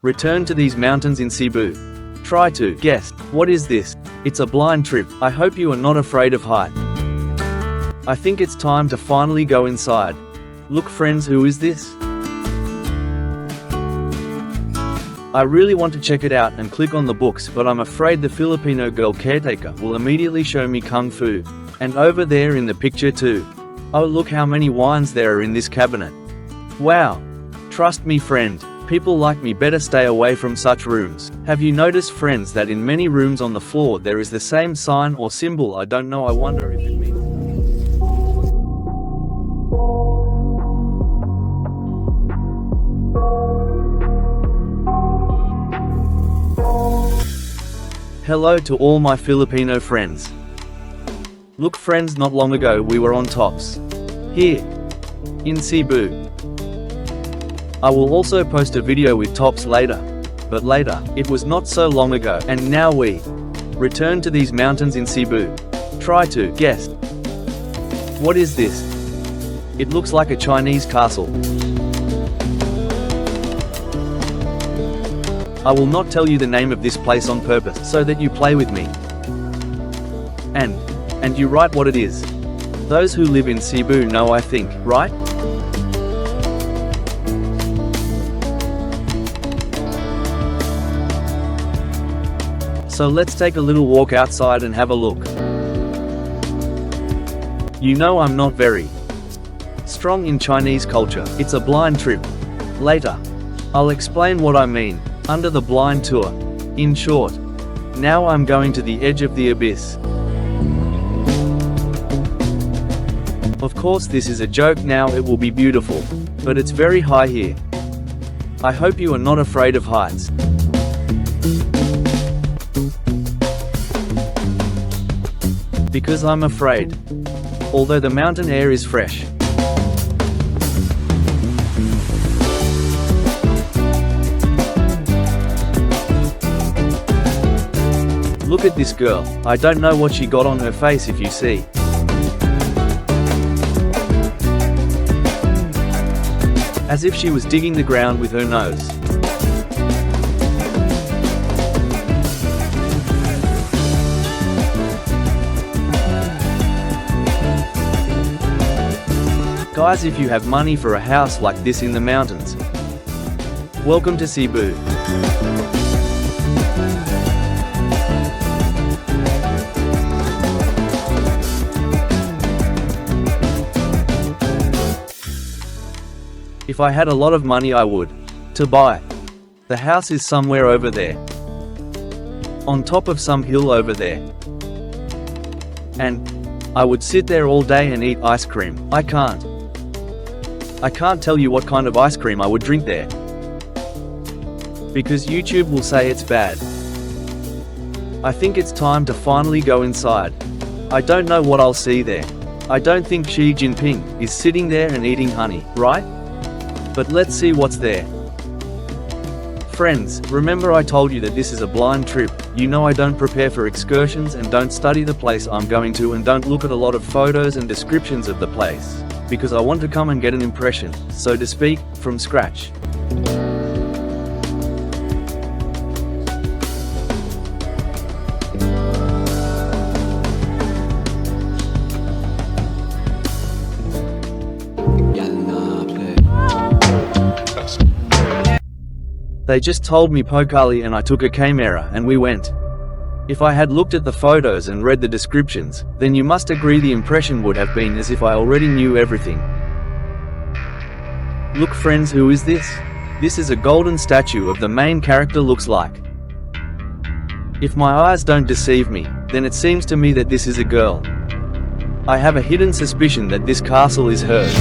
Return to these mountains in Cebu. Try to guess. What is this? It's a blind trip. I hope you are not afraid of height. I think it's time to finally go inside. Look friends, who is this? I really want to check it out and click on the books, but I'm afraid the Filipino girl caretaker will immediately show me Kung Fu. And over there in the picture too. Oh, look how many wines there are in this cabinet. Wow. Trust me friend, people like me better stay away from such rooms. Have you noticed friends that in many rooms on the floor there is the same sign or symbol? I don't know, I wonder if it means... Hello to all my Filipino friends. Look friends, not long ago we were on tops. Here. In Cebu. I will also post a video with tops later. But later, it was not so long ago, and now we return to these mountains in Cebu. Try to guess. What is this? It looks like a Chinese castle. I will not tell you the name of this place on purpose, so that you play with me. And you write what it is. Those who live in Cebu know, I think, right? So let's take a little walk outside and have a look. You know I'm not very strong in Chinese culture. It's a blind trip. Later, I'll explain what I mean. Under the blind tour. In short, now I'm going to the edge of the abyss. Of course this is a joke, now it will be beautiful. But it's very high here. I hope you are not afraid of heights. Because I'm afraid. Although the mountain air is fresh. Look at this girl. I don't know what she got on her face, if you see. As if she was digging the ground with her nose. Guys, if you have money for a house like this in the mountains, welcome to Cebu. If I had a lot of money I would to buy. The house is somewhere over there. On top of some hill over there. And I would sit there all day and eat ice cream. I can't tell you what kind of ice cream I would drink there. Because YouTube will say it's bad. I think it's time to finally go inside. I don't know what I'll see there. I don't think Xi Jinping is sitting there and eating honey, right? But let's see what's there. Friends, remember I told you that this is a blind trip. You know I don't prepare for excursions and don't study the place I'm going to and don't look at a lot of photos and descriptions of the place. Because I want to come and get an impression, so to speak, from scratch. They just told me Pokali and I took a camera and we went. If I had looked at the photos and read the descriptions, then you must agree the impression would have been as if I already knew everything. Look friends, who is this? This is a golden statue of the main character looks like. If my eyes don't deceive me, then it seems to me that this is a girl. I have a hidden suspicion that this castle is hers.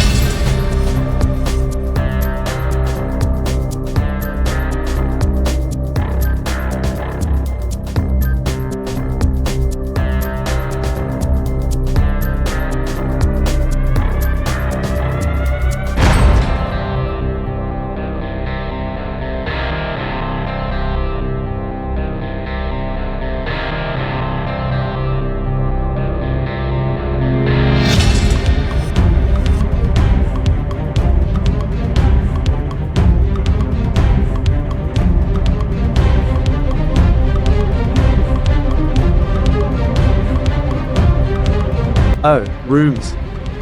Oh, rooms.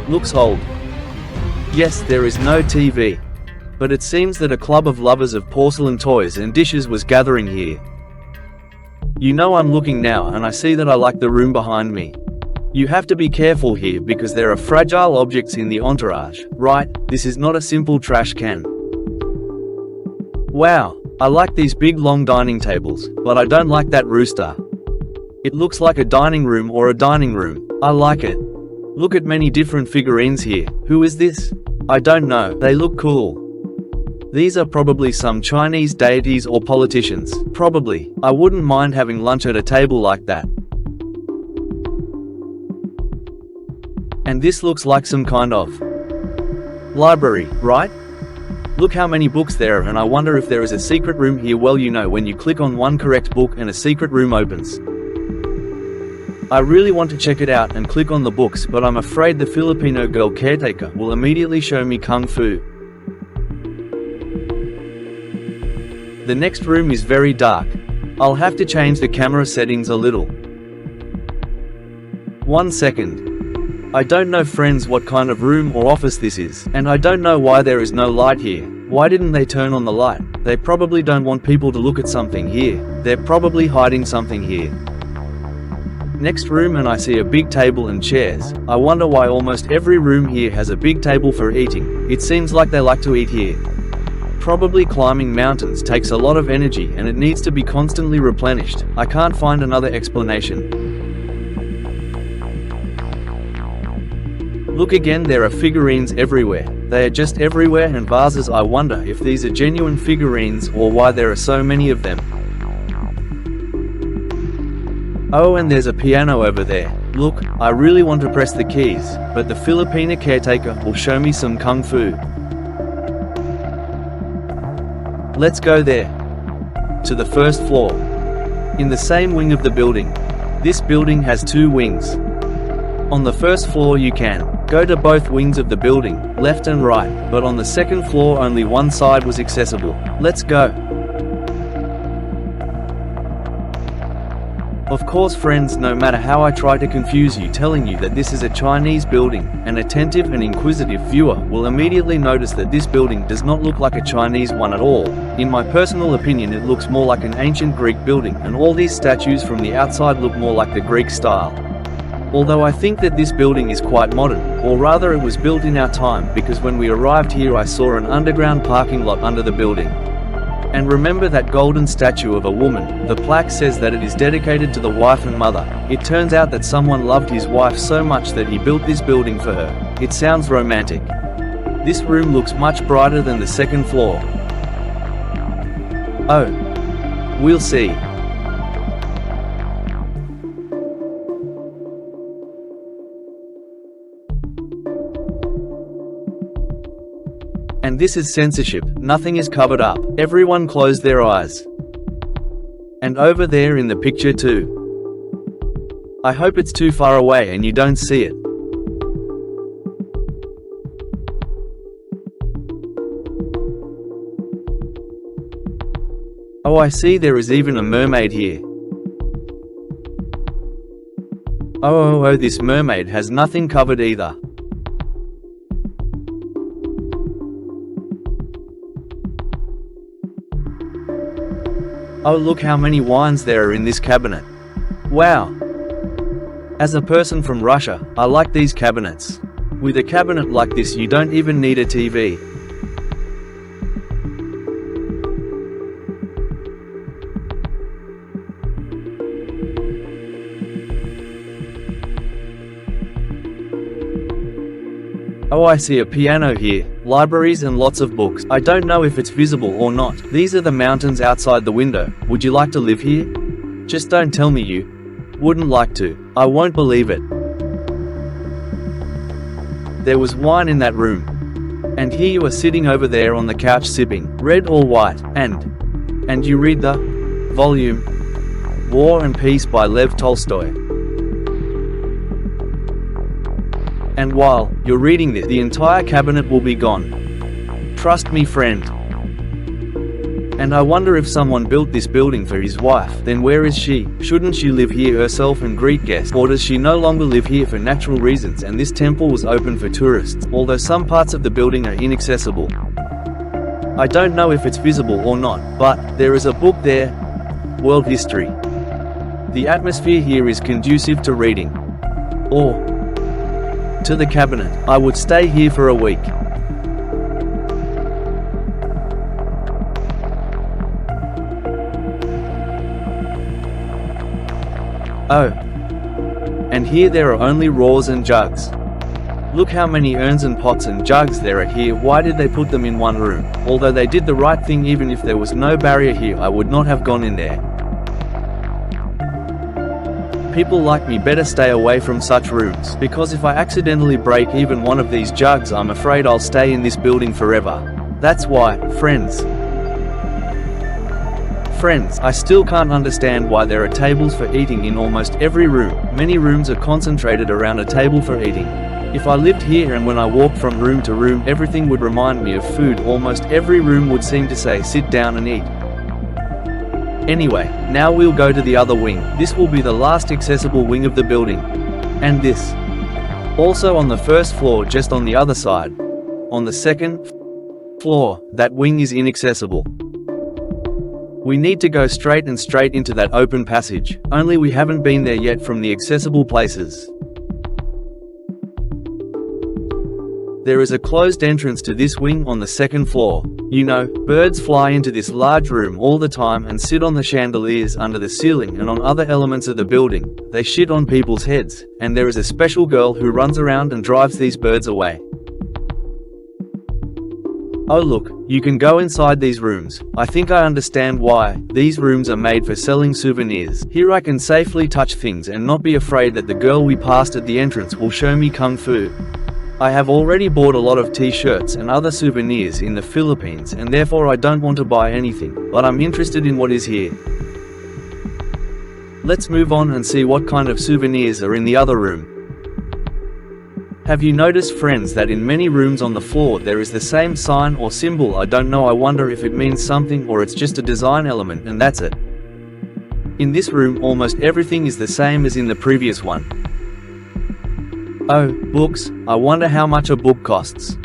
Looks old. Yes, there is no TV. But it seems that a club of lovers of porcelain toys and dishes was gathering here. You know, I'm looking now and I see that I like the room behind me. You have to be careful here because there are fragile objects in the entourage, right? This is not a simple trash can. Wow, I like these big long dining tables, but I don't like that rooster. It looks like a dining room or a dining room. I like it. Look at many different figurines here. Who is this? I don't know. They look cool. These are probably some Chinese deities or politicians. Probably. I wouldn't mind having lunch at a table like that. And this looks like some kind of library, right? Look how many books there are, and I wonder if there is a secret room here. Well, you know, when you click on one correct book and a secret room opens. I really want to check it out and click on the books, but I'm afraid the Filipino girl caretaker will immediately show me kung fu. The next room is very dark. I'll have to change the camera settings a little. 1 second. I don't know, friends, what kind of room or office this is, and I don't know why there is no light here. Why didn't they turn on the light? They probably don't want people to look at something here. They're probably hiding something here. Next room, and I see a big table and chairs. I wonder why almost every room here has a big table for eating. It seems like they like to eat here. Probably climbing mountains takes a lot of energy and it needs to be constantly replenished. I can't find another explanation. Look again, there are figurines everywhere. They are just everywhere, and vases. I wonder if these are genuine figurines or why there are so many of them. Oh, and there's a piano over there. Look, I really want to press the keys, but the Filipino caretaker will show me some kung fu. Let's go there. To the first floor. In the same wing of the building. This building has 2 wings. On the first floor you can go to both wings of the building, left and right, but on the second floor only one side was accessible. Let's go. Of course, friends, no matter how I try to confuse you telling you that this is a Chinese building, an attentive and inquisitive viewer will immediately notice that this building does not look like a Chinese one at all. In my personal opinion, it looks more like an ancient Greek building, and all these statues from the outside look more like the Greek style. Although I think that this building is quite modern, or rather it was built in our time, because when we arrived here I saw an underground parking lot under the building. And remember that golden statue of a woman? The plaque says that it is dedicated to the wife and mother. It turns out that someone loved his wife so much that he built this building for her. It sounds romantic. This room looks much brighter than the second floor. Oh. We'll see. And this is censorship. Nothing is covered up. Everyone close their eyes. And over there in the picture too. I hope it's too far away and you don't see it. Oh, I see, there is even a mermaid here. Oh, this mermaid has nothing covered either. Oh, look how many wines there are in this cabinet. Wow. As a person from Russia, I like these cabinets. With a cabinet like this you don't even need a TV. Oh, I see a piano here, libraries and lots of books. I don't know if it's visible or not. These are the mountains outside the window. Would you like to live here? Just don't tell me you wouldn't like to. I won't believe it. There was wine in that room. And here you are sitting over there on the couch sipping, red or white, and you read the volume War and Peace by Lev Tolstoy. And while you're reading this, the entire cabinet will be gone. Trust me, friend. And I wonder if someone built this building for his wife, then where is she? Shouldn't she live here herself and greet guests? Or does she no longer live here for natural reasons and this temple was open for tourists, although some parts of the building are inaccessible? I don't know if it's visible or not, but there is a book there. World history. The atmosphere here is conducive to reading. Or to the cabinet. I would stay here for a week. Oh. And here there are only raws and jugs. Look how many urns and pots and jugs there are here. Why did they put them in one room? Although they did the right thing, even if there was no barrier here, I would not have gone in there. People like me better stay away from such rooms, because if I accidentally break even one of these jugs, I'm afraid I'll stay in this building forever. That's why, friends, I still can't understand why there are tables for eating in almost every room. Many rooms are concentrated around a table for eating. If I lived here and when I walked from room to room everything would remind me of food, almost every room would seem to say sit down and eat. Anyway, now we'll go to the other wing. This will be the last accessible wing of the building. And this. Also on the first floor, just on the other side. On the second floor, that wing is inaccessible. We need to go straight into that open passage, only we haven't been there yet from the accessible places. There is a closed entrance to this wing on the second floor. You know, birds fly into this large room all the time and sit on the chandeliers under the ceiling and on other elements of the building. They shit on people's heads, and there is a special girl who runs around and drives these birds away. Oh look, you can go inside these rooms. I think I understand why. These rooms are made for selling souvenirs. Here I can safely touch things and not be afraid that the girl we passed at the entrance will show me kung fu. I have already bought a lot of t-shirts and other souvenirs in the Philippines and therefore I don't want to buy anything, but I'm interested in what is here. Let's move on and see what kind of souvenirs are in the other room. Have you noticed, friends, that in many rooms on the floor there is the same sign or symbol? I don't know, I wonder if it means something or it's just a design element and that's it. In this room almost everything is the same as in the previous one. Oh, books, I wonder how much a book costs.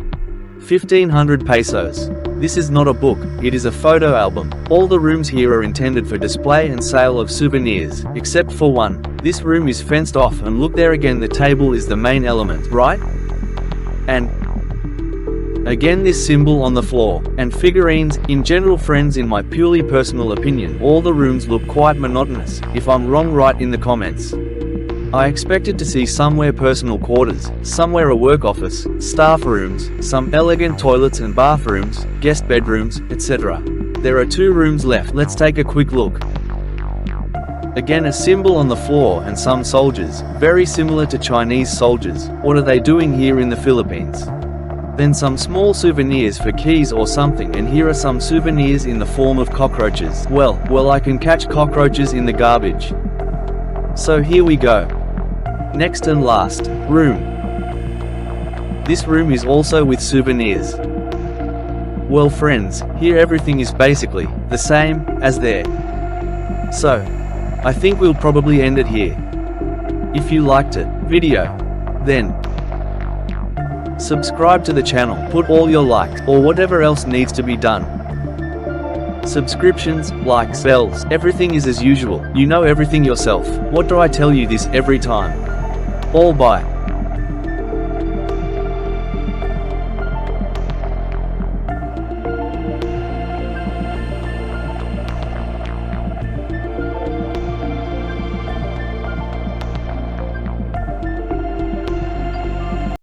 1,500 pesos. This is not a book, it is a photo album. All the rooms here are intended for display and sale of souvenirs, except for one. This room is fenced off and look there again, the table is the main element, right? And again this symbol on the floor. And figurines, in general, friends, in my purely personal opinion, all the rooms look quite monotonous. If I'm wrong, write in the comments. I expected to see somewhere personal quarters, somewhere a work office, staff rooms, some elegant toilets and bathrooms, guest bedrooms, etc. There are 2 rooms left, let's take a quick look. Again a symbol on the floor and some soldiers, very similar to Chinese soldiers. What are they doing here in the Philippines? Then some small souvenirs for keys or something, and here are some souvenirs in the form of cockroaches. Well, I can catch cockroaches in the garbage. So here we go. Next and last room. This room is also with souvenirs. Well, friends, here everything is basically the same as there. So, I think we'll probably end it here. If you liked it video, then subscribe to the channel, put all your likes or whatever else needs to be done. Subscriptions, likes, bells, everything is as usual. You know everything yourself. What do I tell you this every time? All bye.